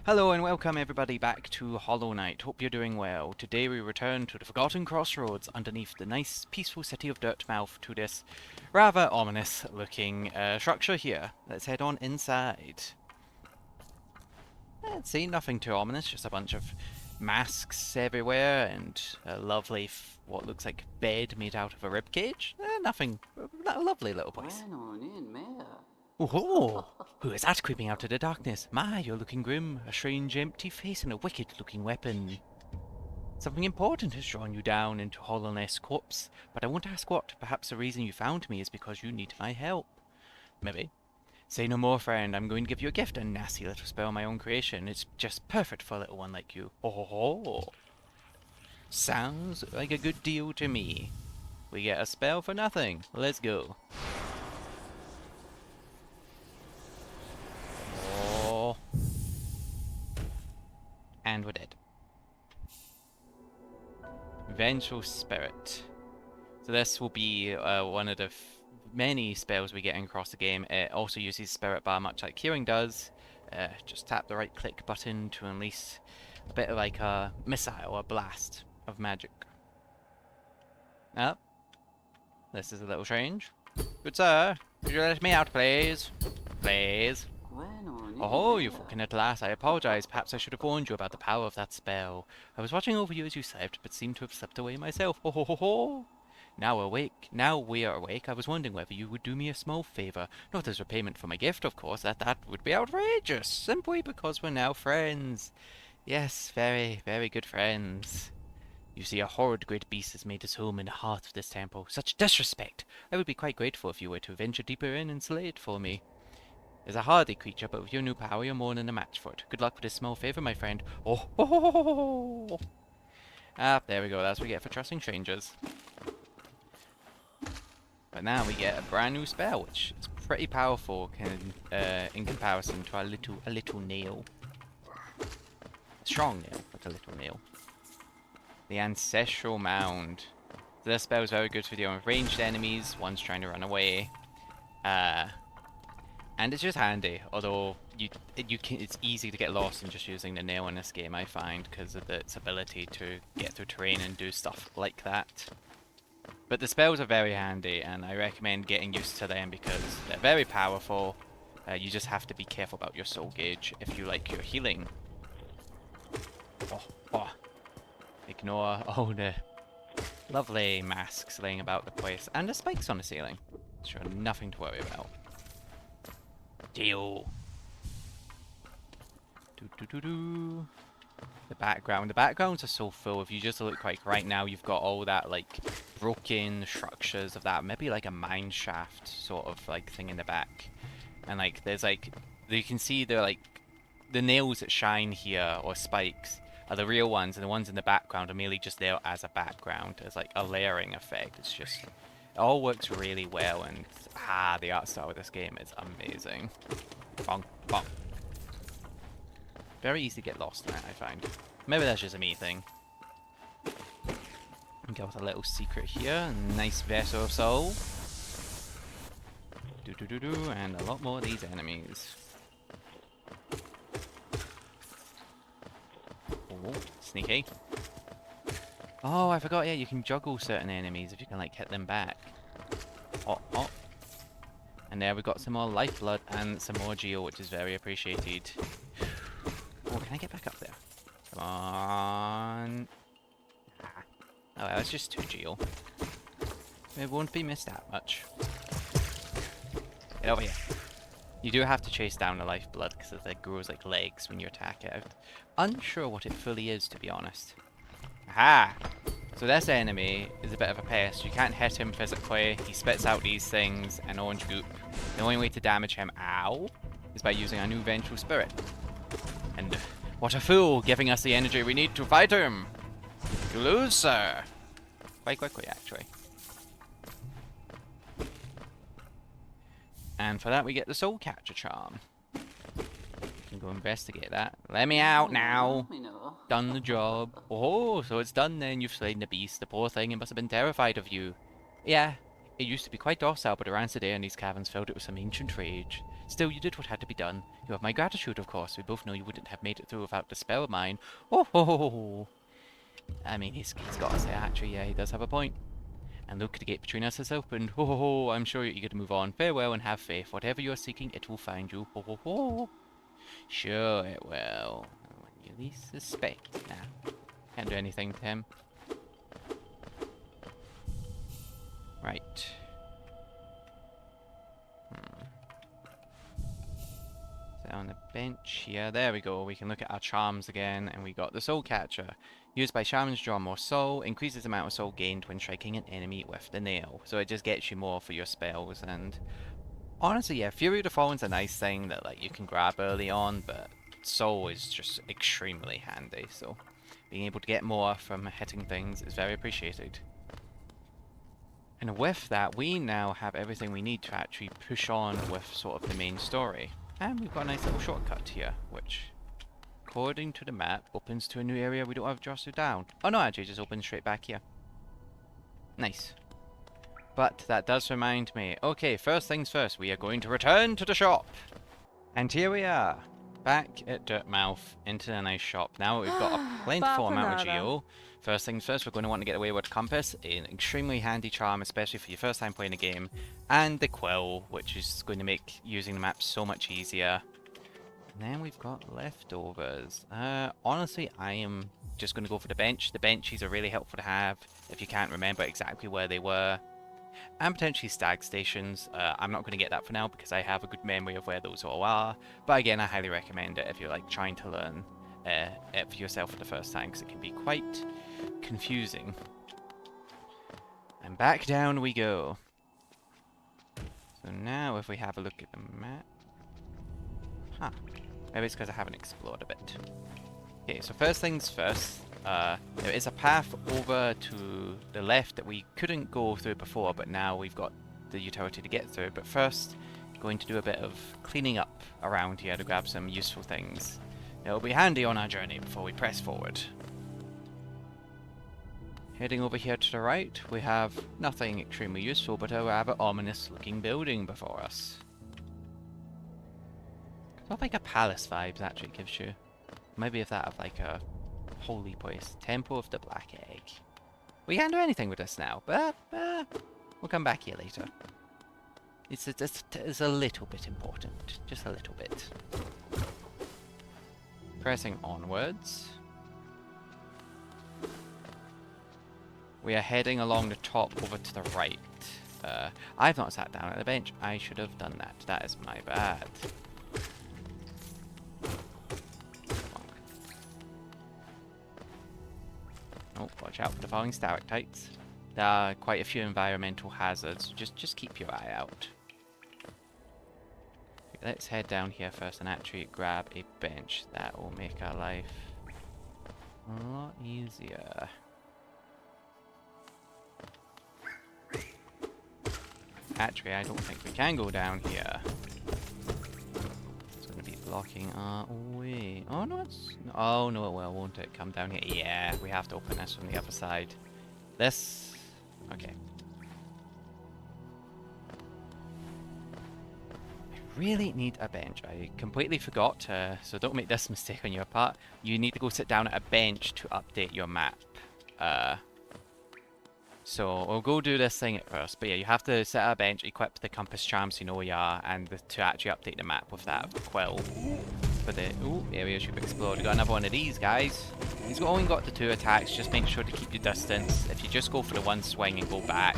Hello and welcome everybody back to Hollow Knight. Hope you're doing well. Today we return to the forgotten crossroads underneath the nice peaceful city of Dirtmouth to this rather ominous looking structure here. Let's head on inside. Let's see, nothing too ominous, just a bunch of masks everywhere and a lovely what looks like bed made out of a ribcage. Nothing, a lovely little place. Oh, who is that creeping out of the darkness? My, you're looking grim. A strange empty face and a wicked-looking weapon. Something important has drawn you down into Hollowness Corpse, but I won't ask what. Perhaps the reason you found me is because you need my help. Maybe. Say no more, friend. I'm going to give you a gift, a nasty little spell of my own creation. It's just perfect for a little one like you. Oh, sounds like a good deal to me. We get a spell for nothing. Let's go. And we're dead. Vengeful Spirit. So this will be one of the many spells we get across the game. It also uses Spirit Bar much like Healing does. Just tap the right click button to unleash a bit like a missile, a blast of magic. Oh, this is a little strange. Good sir, could you let me out please? Please. Oh, you've woken at last. I apologize. Perhaps I should have warned you about the power of that spell. I was watching over you as you slept, but seemed to have slept away myself. Ho ho ho ho! Now we are awake. I was wondering whether you would do me a small favor. Not as repayment for my gift, of course. That would be outrageous. Simply because we're now friends. Yes, very, very good friends. You see, a horrid great beast has made his home in the heart of this temple. Such disrespect! I would be quite grateful if you were to venture deeper in and slay it for me. It's a hardy creature, but with your new power, you're more than a match for it. Good luck with this small favor, my friend. Oh, ho, ho, ho, ho, ho. Ah, there we go. That's what we get for trusting strangers. But now we get a brand new spell, which is pretty powerful in comparison to a little nail. A strong nail, but a little nail. The Ancestral Mound. So this spell is very good for dealing with ranged enemies. One's trying to run away. And it's just handy, although it's easy to get lost in just using the nail in this game, I find, because of its ability to get through terrain and do stuff like that. But the spells are very handy, and I recommend getting used to them because they're very powerful. You just have to be careful about your soul gauge if you like your healing. Oh. Ignore all the lovely masks laying about the place, and the spikes on the ceiling. Sure, nothing to worry about. Deal. The backgrounds are so full. If you just look like right now, you've got all that like broken structures of that, maybe like a mine shaft sort of like thing in the back, and like there's like you can see the nails that shine here or spikes are the real ones, and the ones in the background are merely just there as a background, as like a layering effect. It's just it all works really well, and the art style of this game is amazing. Bonk, bonk. Very easy to get lost in it, I find. Maybe that's just a me thing. Got a little secret here. Nice vessel of soul. And a lot more of these enemies. Oh, sneaky. Oh, I forgot, yeah, you can juggle certain enemies if you can, like, hit them back. Oh. And there we got some more lifeblood and some more geo, which is very appreciated. Oh, can I get back up there? Come on. Oh, that's just 2 geo. It won't be missed that much. Get over here. You do have to chase down the lifeblood because it grows like legs when you attack it. I'm unsure what it fully is, to be honest. Aha! So this enemy is a bit of a pest. You can't hit him physically. He spits out these things and orange goop. The only way to damage him, is by using a new Vengeful Spirit. And what a fool, giving us the energy we need to fight him! You lose, sir! Quite quickly, actually. And for that we get the Soul Catcher Charm. Can go investigate that. Let me out now! Done the job. Oh, so it's done then. You've slain the beast. The poor thing, it must have been terrified of you. Yeah, it used to be quite docile, but it ran today and these caverns filled it with some ancient rage. Still, you did what had to be done. You have my gratitude, of course. We both know you wouldn't have made it through without the spell of mine. Oh ho ho ho! I mean, he's got to say, actually, yeah, he does have a point. And look, the gate between us has opened. Ho ho ho! I'm sure you're eager to move on. Farewell and have faith. Whatever you are seeking, it will find you. Ho ho ho! Sure it will. When you least suspect. Nah, can't do anything to him. Right. So on the bench here, there we go. We can look at our charms again, and we got the Soul Catcher. Used by shamans, draw more soul. Increases the amount of soul gained when striking an enemy with the nail. So it just gets you more for your spells. And honestly, yeah, Fury of the Fallen's a nice thing that like you can grab early on, but soul is just extremely handy. So being able to get more from hitting things is very appreciated. And with that, we now have everything we need to actually push on with sort of the main story. And we've got a nice little shortcut here, which, according to the map, opens to a new area we don't have to jostle down. Oh no, actually, it just opens straight back here. Nice. But that does remind me. Okay, first things first, we are going to return to the shop. And here we are, back at Dirtmouth, into the nice shop. Now we've got a plentiful amount of geo. First things first, we're going to want to get away with Compass, an extremely handy charm, especially for your first time playing a game, and the Quill, which is going to make using the map so much easier. And then we've got leftovers. Honestly, I am just going to go for the bench. The benches are really helpful to have if you can't remember exactly where they were. And potentially stag stations. I'm not going to get that for now because I have a good memory of where those all are. But again, I highly recommend it if you're like trying to learn it for yourself for the first time, because it can be quite confusing. And back down we go. So now if we have a look at the map. Huh. Maybe it's because I haven't explored a bit. Okay, so first things first. There is a path over to the left that we couldn't go through before, but now we've got the utility to get through. But first, going to do a bit of cleaning up around here to grab some useful things. It'll be handy on our journey before we press forward. Heading over here to the right, we have nothing extremely useful, but a rather ominous looking building before us. Not like a palace vibes actually gives you. Maybe if that of like a holy place. Temple of the Black Egg. We can't do anything with this now, but we'll come back here later. It's a little bit important. Just a little bit. Pressing onwards. We are heading along the top over to the right. I've not sat down at the bench. I should have done that. That is my bad. Oh, watch out for the falling stalactites. There are quite a few environmental hazards. Just keep your eye out. Okay, let's head down here first and actually grab a bench. That will make our life a lot easier. Actually, I don't think we can go down here. It's going to be blocking our way. Oh no, oh no, it will, won't it? Come down here. Yeah, we have to open this from the other side. This. Okay. I really need a bench. I completely forgot, so don't make this mistake on your part. You need to go sit down at a bench to update your map. So we'll go do this thing at first. But yeah, you have to sit at a bench, equip the compass charm so you know where you are, and to actually update the map with that quill. For the areas you've explored. We got another one of these guys. He's only got the 2 attacks. Just make sure to keep your distance. If you just go for the 1 swing and go back,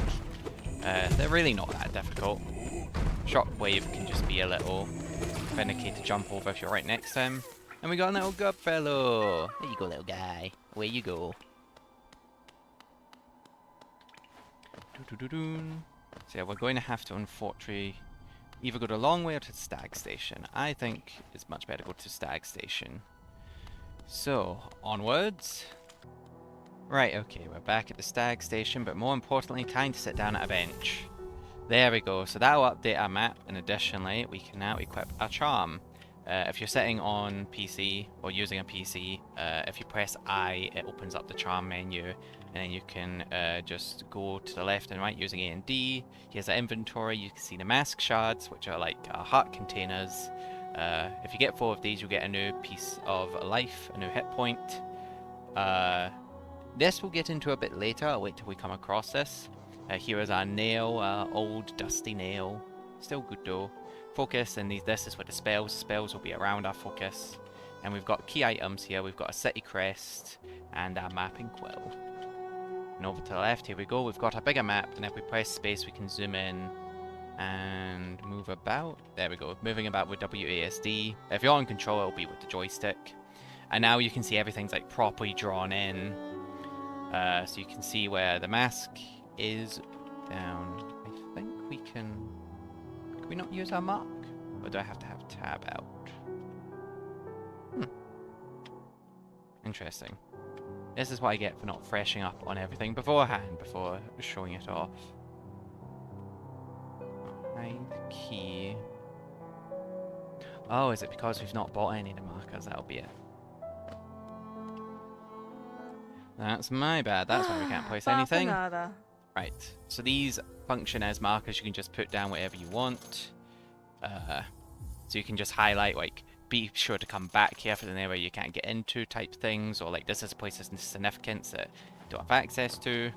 they're really not that difficult. Shockwave can just be a little finicky to jump over if you're right next to him. And we got a little good fellow. There you go, little guy. Away you go. So yeah, we're going to have to unfortunately either go the long way or to the stag station. I think it's much better to go to the stag station. So, onwards. Right, okay, we're back at the stag station, but more importantly, time to sit down at a bench. There we go, so that will update our map, and additionally, we can now equip our charm. If you're sitting on PC or using a PC, if you press I, it opens up the charm menu, and then you can just go to the left and right using A and D. Here's the inventory. You can see the mask shards, which are like heart containers. If you get 4 of these, you'll get a new piece of life, a new hit point. This we'll get into a bit later. I'll wait till we come across this. Here is our nail, old dusty nail. Still good though. Focus, and this is with the spells. Spells will be around our focus. And we've got key items here. We've got a city crest and our mapping quill. And over to the left, here we go. We've got a bigger map, and if we press space, we can zoom in and move about. There we go. Moving about with WASD. If you're on control, it'll be with the joystick. And now you can see everything's like properly drawn in. So you can see where the mask is down. I think we can we not use our mark? Or do I have to have tab out? Interesting. This is what I get for not freshing up on everything beforehand, before showing it off. Hide key. Oh, is it because we've not bought any of the markers? That'll be it. That's my bad. That's why we can't place anything. Right. So these function as markers. You can just put down whatever you want. So you can just highlight, like, be sure to come back here for the area you can't get into type things, or like this is a place of significance that you don't have access to.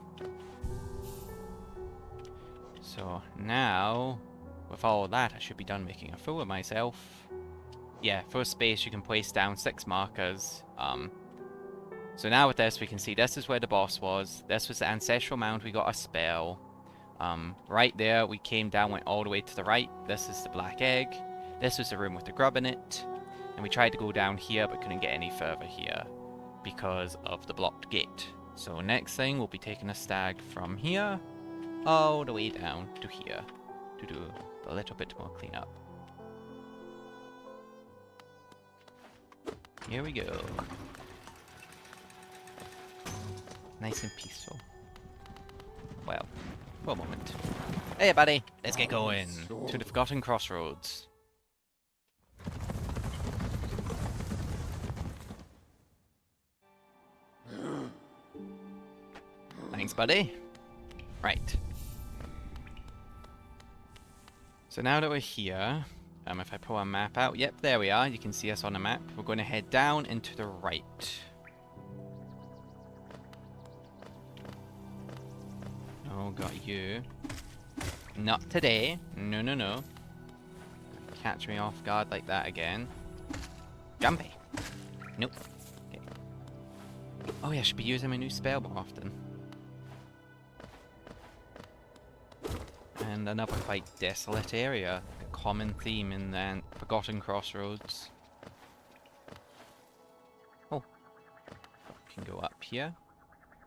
So now, with all of that, I should be done making a fool of myself. Yeah, for space you can place down 6 markers. So now with this we can see this is where the boss was. This was the ancestral mound, we got a spell. Right there we came down, went all the way to the right. This is the black egg. This was the room with the grub in it. And we tried to go down here but couldn't get any further here because of the blocked gate. So next thing we'll be taking a stag from here all the way down to here to do a little bit more cleanup. Here we go. Nice and peaceful. Well, for a moment. Hey buddy, let's get going to the forgotten crossroads. Thanks, buddy. Right. So now that we're here, if I pull our map out, yep, there we are. You can see us on the map. We're going to head down and to the right. Oh, got you. Not today. No, no, no. Catch me off guard like that again. Jumpy. Nope. Okay. Oh yeah, I should be using my new spell more often. And another quite desolate area. A common theme in the forgotten crossroads. Oh. We can go up here.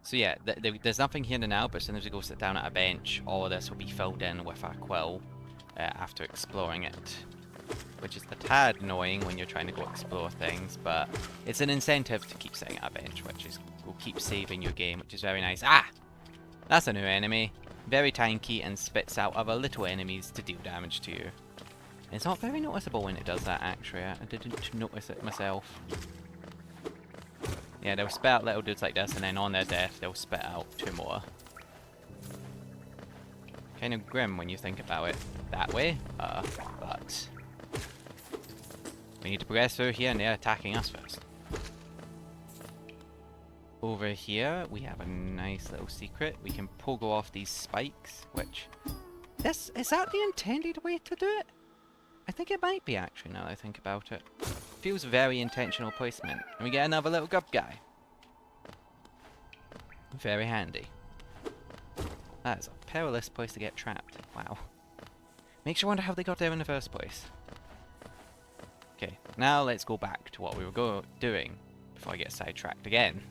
So yeah, there's nothing here now, but as soon as we go sit down at a bench, all of this will be filled in with our quill after exploring it. Which is a tad annoying when you're trying to go explore things, but it's an incentive to keep sitting at a bench, which is will keep saving your game, which is very nice. Ah! That's a new enemy. Very tanky and spits out other little enemies to deal damage to you. It's not very noticeable when it does that, actually. I didn't notice it myself. Yeah, they'll spit out little dudes like this, and then on their death, they'll spit out 2 more. Kind of grim when you think about it that way, but we need to progress through here, and they're attacking us first. Over here, we have a nice little secret. We can pogo off these spikes, which... Is that the intended way to do it? I think it might be, actually, now that I think about it. Feels very intentional placement. And we get another little grub guy. Very handy. That is a perilous place to get trapped. Wow. Makes you wonder how they got there in the first place. Okay, now let's go back to what we were doing before I get sidetracked again.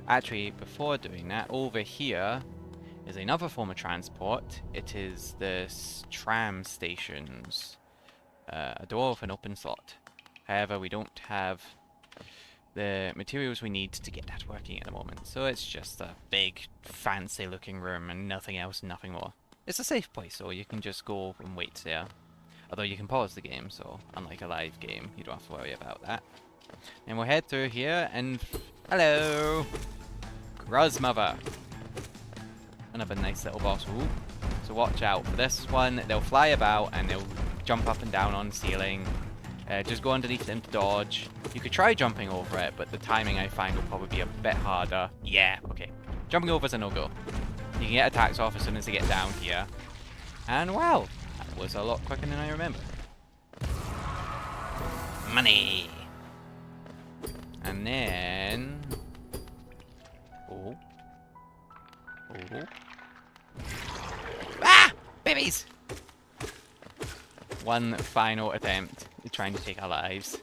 Actually, before doing that, over here is another form of transport. It is the tram stations. A door with an open slot. However, we don't have the materials we need to get that working at the moment. So it's just a big, fancy looking room and nothing else, nothing more. It's a safe place, so you can just go and wait there. Although you can pause the game, so unlike a live game, you don't have to worry about that. And we'll head through here, and hello! Gruzmother! Another nice little boss. Ooh. So watch out for this one. They'll fly about, and they'll jump up and down on the ceiling. Just go underneath them to dodge. You could try jumping over it, but the timing I find will probably be a bit harder. Yeah, okay. Jumping over is a no-go. You can get attacks off as soon as they get down here. And wow, that was a lot quicker than I remember. Money! And then... Oh. Oh. Ah! Babies! One final attempt at trying to take our lives.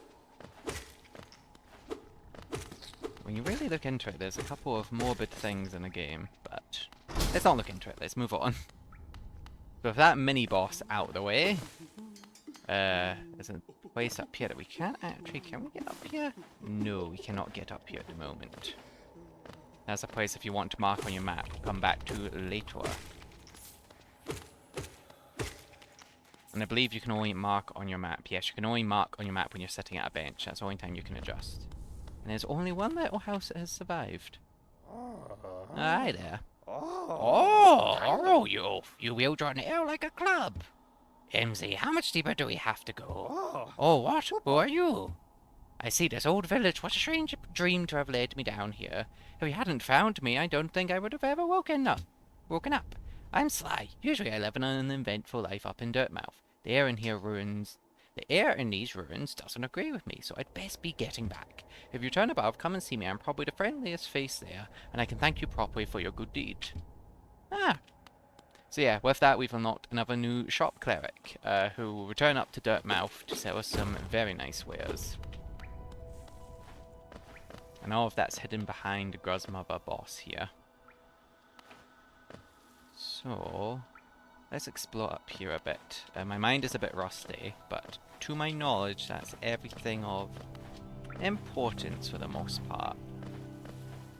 When you really look into it, there's a couple of morbid things in the game, but let's not look into it, let's move on. So with that mini-boss out of the way, there's a place up here that we can't actually... Can we get up here? No, we cannot get up here at the moment. That's a place if you want to mark on your map, come back to later. And I believe you can only mark on your map. Yes, you can only mark on your map when you're sitting at a bench. That's the only time you can adjust. And there's only one little house that has survived. Hi there. Oh, you wheeled on air like a club. MZ, how much deeper do we have to go? Oh, what? Who are you? I see this old village. What a strange dream to have led me down here. If you hadn't found me, I don't think I would have ever woken up. I'm Sly. Usually I live an uneventful life up in Dirtmouth. The air in these ruins doesn't agree with me, so I'd best be getting back. If you turn above, come and see me. I'm probably the friendliest face there, and I can thank you properly for your good deed. Ah. So yeah, with that we've unlocked another new shop cleric, who will return up to Dirtmouth to sell us some very nice wares. And all of that's hidden behind the Gruzmother boss here. So, let's explore up here a bit. My mind is a bit rusty, but to my knowledge, that's everything of importance for the most part.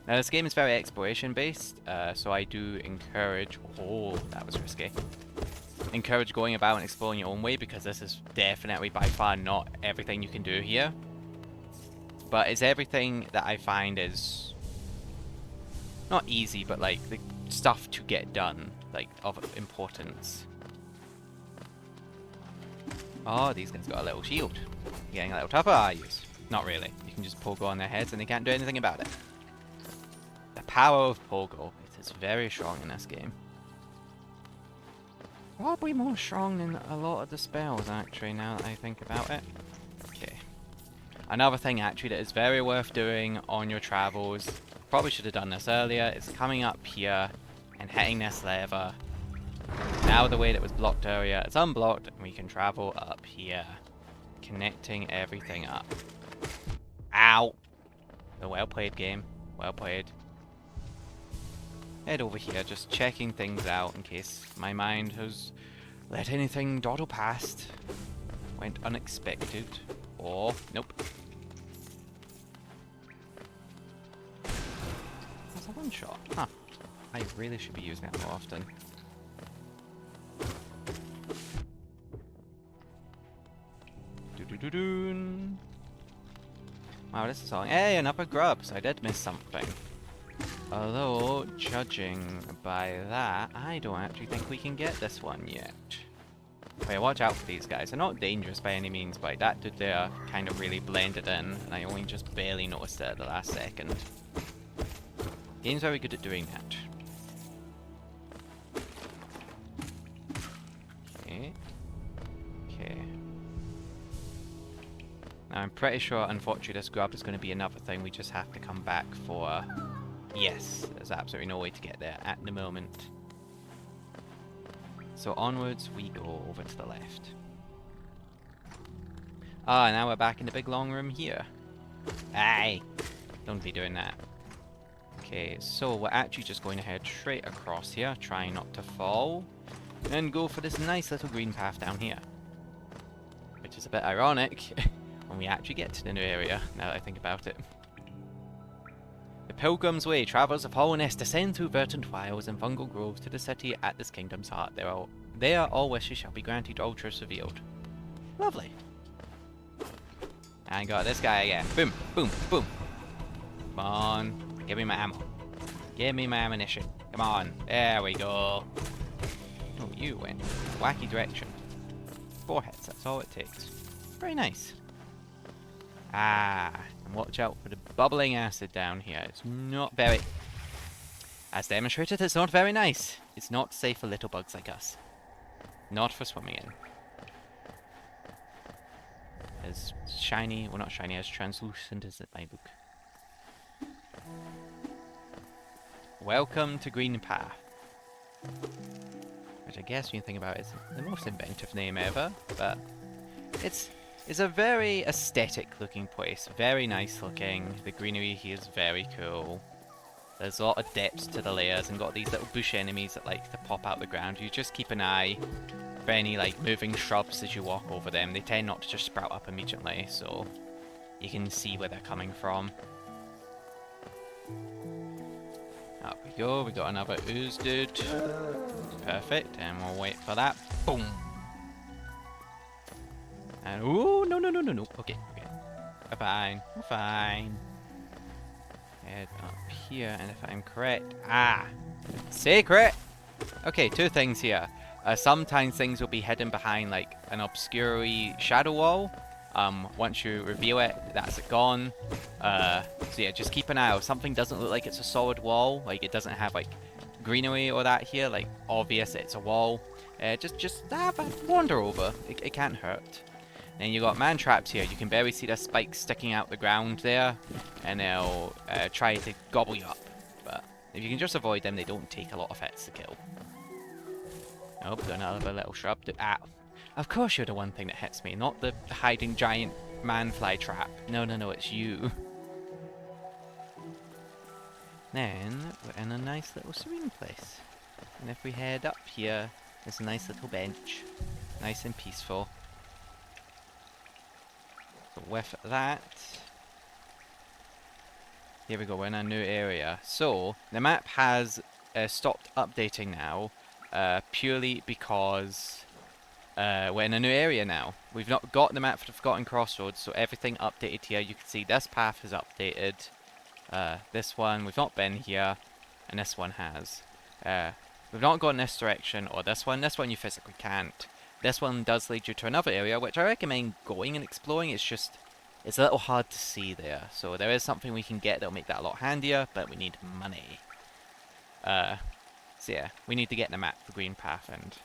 Now, this game is very exploration-based, so I do encourage... Oh, that was risky. Encourage going about and exploring your own way, because this is definitely by far not everything you can do here. But it's everything that I find is... not easy, but like the stuff to get done, like of importance. Oh, these guys got a little shield. You're getting a little tougher, are you? Not really. You can just pogo on their heads and they can't do anything about it. The power of pogo. It is very strong in this game. Probably more strong than a lot of the spells, actually, now that I think about it. Okay. Another thing, actually, that is very worth doing on your travels, probably should have done this earlier, is coming up here and hitting this lever. Now the way that was blocked earlier, it's unblocked, and we can travel up here, connecting everything up. Ow! So well played, game. Well played. Head over here, just checking things out in case my mind has let anything dawdle past. Went unexpected. Or, nope. That's a one-shot. Huh. I really should be using that more often. Do-do-do-doon. Wow, this is all... Hey, another grub, so I did miss something. Although, judging by that, I don't actually think we can get this one yet. Wait, watch out for these guys. They're not dangerous by any means, but that dude there kind of really blended in, and I only just barely noticed it at the last second. Game's very good at doing that. Okay. Okay. Now I'm pretty sure, unfortunately, this grub is going to be another thing we just have to come back for. Yes, there's absolutely no way to get there at the moment. So onwards we go over to the left. Ah, now we're back in the big long room here. Aye! Don't be doing that. Okay, so we're actually just going to head straight across here, trying not to fall, and go for this nice little green path down here. Which is a bit ironic when we actually get to the new area, now that I think about it. The Pilgrim's Way, travelers of Hollowness descend through verdant wilds and fungal groves to the city at this kingdom's heart. There all wishes shall be granted, all truths revealed. Lovely. And got this guy again. Boom, boom, boom. Come on. Give me my ammo. Give me my ammunition. Come on. There we go. Oh, you went wacky direction. 4 hits, that's all it takes. Very nice. Ah, and watch out for the bubbling acid down here. It's not very... As demonstrated, it's not very nice. It's not safe for little bugs like us. Not for swimming in. As shiny, well not shiny, as translucent as it might look. Welcome to Greenpath. Which I guess when you think about it is the most inventive name ever, but it's a very aesthetic looking place. Very nice looking. The greenery here is very cool. There's a lot of depth to the layers and got these little bush enemies that like to pop out the ground. You just keep an eye for any like moving shrubs as you walk over them. They tend not to just sprout up immediately, so you can see where they're coming from. Up we go, we got another ooze dude. Perfect, and we'll wait for that. Boom! And ooh, no. Okay. We're fine. We're fine. Head up here, and if I'm correct... Ah! Secret! Okay, 2 things here. Sometimes things will be hidden behind, like, an obscure shadow wall. Once you reveal it, that's it gone. So yeah, just keep an eye out. Something doesn't look like it's a solid wall. Like, it doesn't have, like, greenery or that here. Like, obvious it's a wall. Just have a wander over. It can't hurt. And you got man traps here. You can barely see the spikes sticking out the ground there, and they'll try to gobble you up. But if you can just avoid them, they don't take a lot of hits to kill. Oh, got another little shrub. Ah, of course you're the one thing that hits me, not the hiding giant man-fly trap. No, it's you. Then we're in a nice little swimming place, and if we head up here, there's a nice little bench, nice and peaceful. But with that, here we go, we're in a new area. So, the map has stopped updating now, purely because we're in a new area now. We've not got the map for the Forgotten Crossroads, so everything updated here. You can see this path is updated, this one, we've not been here, and this one has. We've not gone this direction, or this one you physically can't. This one does lead you to another area, which I recommend going and exploring. It's just, it's a little hard to see there. So there is something we can get that'll make that a lot handier, but we need money. So yeah, we need to get the map for Greenpath, and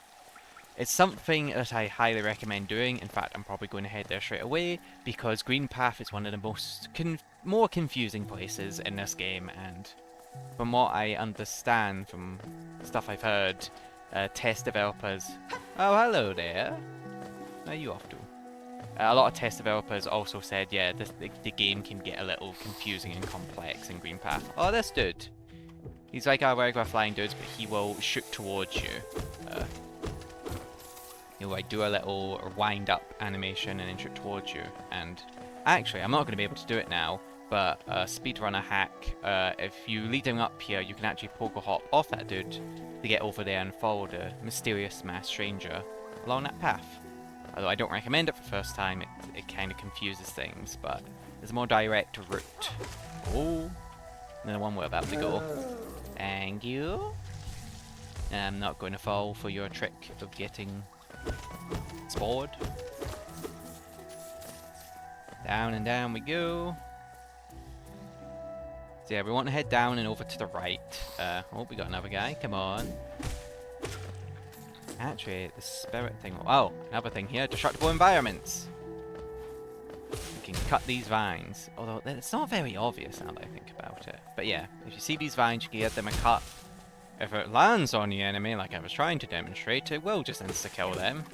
it's something that I highly recommend doing. In fact, I'm probably going to head there straight away, because Greenpath is one of the most more confusing places in this game, and from what I understand from stuff I've heard, test developers... Oh, hello there. Where are you off to? A lot of test developers also said, yeah, the game can get a little confusing and complex in Greenpath. Oh, this dude. He's like our regular flying dudes, but he will shoot towards you. He'll like do a little wind up animation and then shoot towards you. And actually, I'm not going to be able to do it now, but speedrunner hack, if you lead him up here, you can actually pogo hop off that dude to get over there and follow the mysterious masked stranger along that path. Although I don't recommend it for the first time, it kind of confuses things, but there's a more direct route. Oh, and the one we're about to go. Thank you. I'm not going to fall for your trick of getting spored. Down and down we go. So yeah, we want to head down and over to the right. Oh, we got another guy. Come on. Actually, the spirit thing... Oh, another thing here. Destructible environments. We can cut these vines. Although, it's not very obvious now that I think about it. But yeah, if you see these vines, you can get them a cut. If it lands on the enemy, like I was trying to demonstrate, it will just insta-kill them.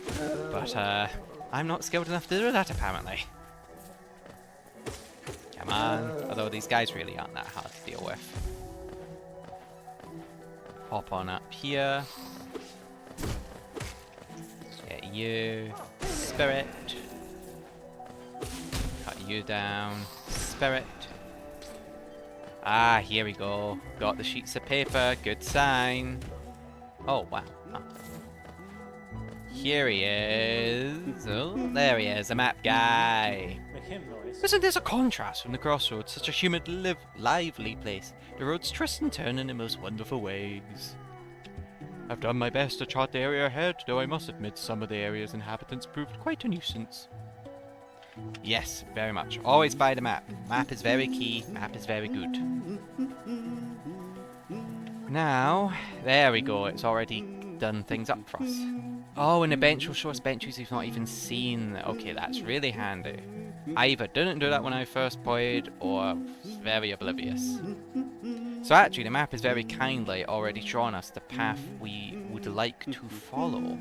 But, I'm not skilled enough to do that, apparently. Come on. Although these guys really aren't that hard to deal with. Hop on up here. Get you. Spirit. Cut you down. Spirit. Ah, here we go. Got the sheets of paper. Good sign. Oh, wow. Oh. Here he is. Oh, there he is, the map guy. Isn't this a contrast from the crossroads? Such a humid, lively place. The roads twist and turn in the most wonderful ways. I've done my best to chart the area ahead, though I must admit some of the area's inhabitants proved quite a nuisance. Yes, very much. Always buy the map. Map is very key. Map is very good. Now, there we go. It's already done things up for us. Oh, and the bench will show us benches we've not even seen. Okay, that's really handy. I either didn't do that when I first played, or was very oblivious. So actually, the map is very kindly already shown us the path we would like to follow,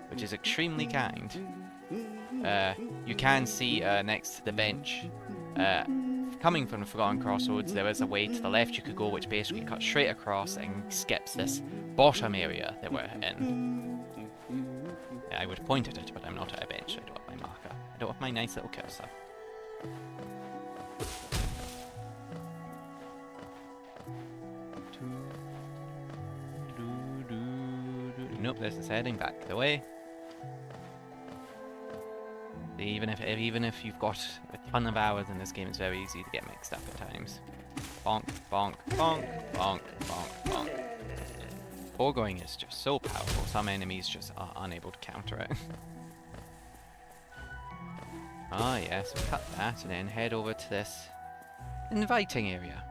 which is extremely kind. You can see next to the bench, coming from the Forgotten Crossroads, there is a way to the left you could go, which basically cuts straight across and skips this bottom area that we're in. I would point at it, but I'm not at a bench, so I don't have my marker. I don't have my nice little cursor. Nope, this is heading back the way. Even if you've got a ton of hours in this game, it's very easy to get mixed up at times. Bonk, bonk, bonk, bonk, bonk, bonk. Foregoing is just so powerful, some enemies just are unable to counter it. Ah yes, we cut that and then head over to this inviting area.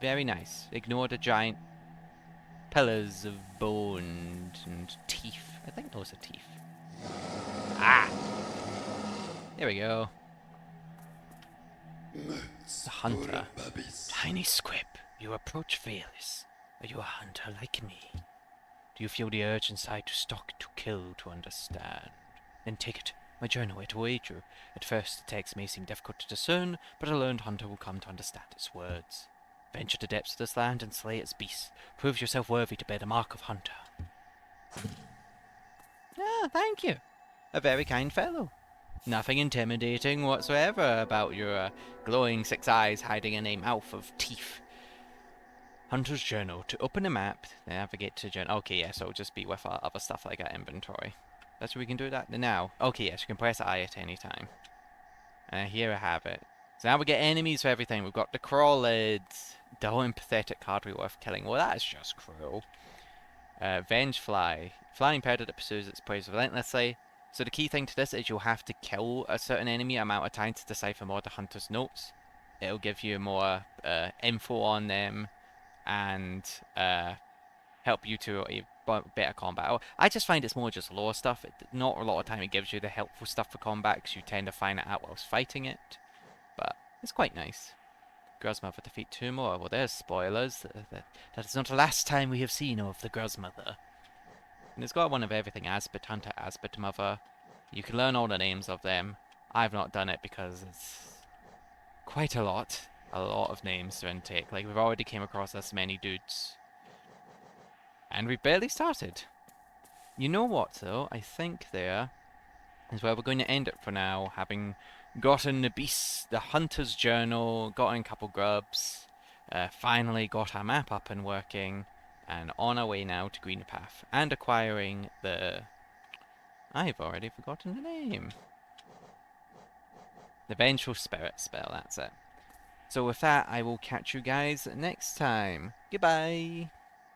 Very nice. Ignore the giant pillars of bone and teeth. I think those are teeth. Ah! There we go. The hunter. Tiny squib, you approach fearless. Are you a hunter like me? Do you feel the urge inside to stalk, to kill, to understand? Then take it. My journal, it will aid you. At first, the text may seem difficult to discern, but a learned hunter will come to understand its words. Venture to the depths of this land and slay its beasts. Prove yourself worthy to bear the mark of hunter. Ah, thank you. A very kind fellow. Nothing intimidating whatsoever about your glowing 6 eyes hiding in a mouth of teeth. Hunter's Journal. To open a map, navigate to journal. Okay, yes, it'll just be with our other stuff like our inventory. That's where we can do that now. Okay, yes, you can press I at any time. And here I have it. So now we get enemies for everything. We've got the crawlids. Dull and pathetic hardly worth killing. Well, that's just cruel. Vengefly. Flying predator that pursues its prey relentlessly. So the key thing to this is you'll have to kill a certain enemy amount of time to decipher more of the hunter's notes. It'll give you more info on them and help you to a better combat. I just find it's more just lore stuff. Not a lot of time it gives you the helpful stuff for combat because you tend to find it out whilst fighting it. But it's quite nice. Gruzmother defeat 2 more. Well, there's spoilers. That is not the last time we have seen of the Gruzmother. And it's got one of everything. Asbit Hunter, Asbit Mother. You can learn all the names of them. I've not done it because it's quite a lot. A lot of names to intake. Like, we've already came across this many dudes. And we've barely started. You know what, though? I think there is where we're going to end it for now. Having gotten the beast, the hunter's journal, gotten a couple grubs, finally got our map up and working, and on our way now to Greenpath, and acquiring the... I've already forgotten the name. The Vengeful Spirit spell, that's it. So with that, I will catch you guys next time. Goodbye!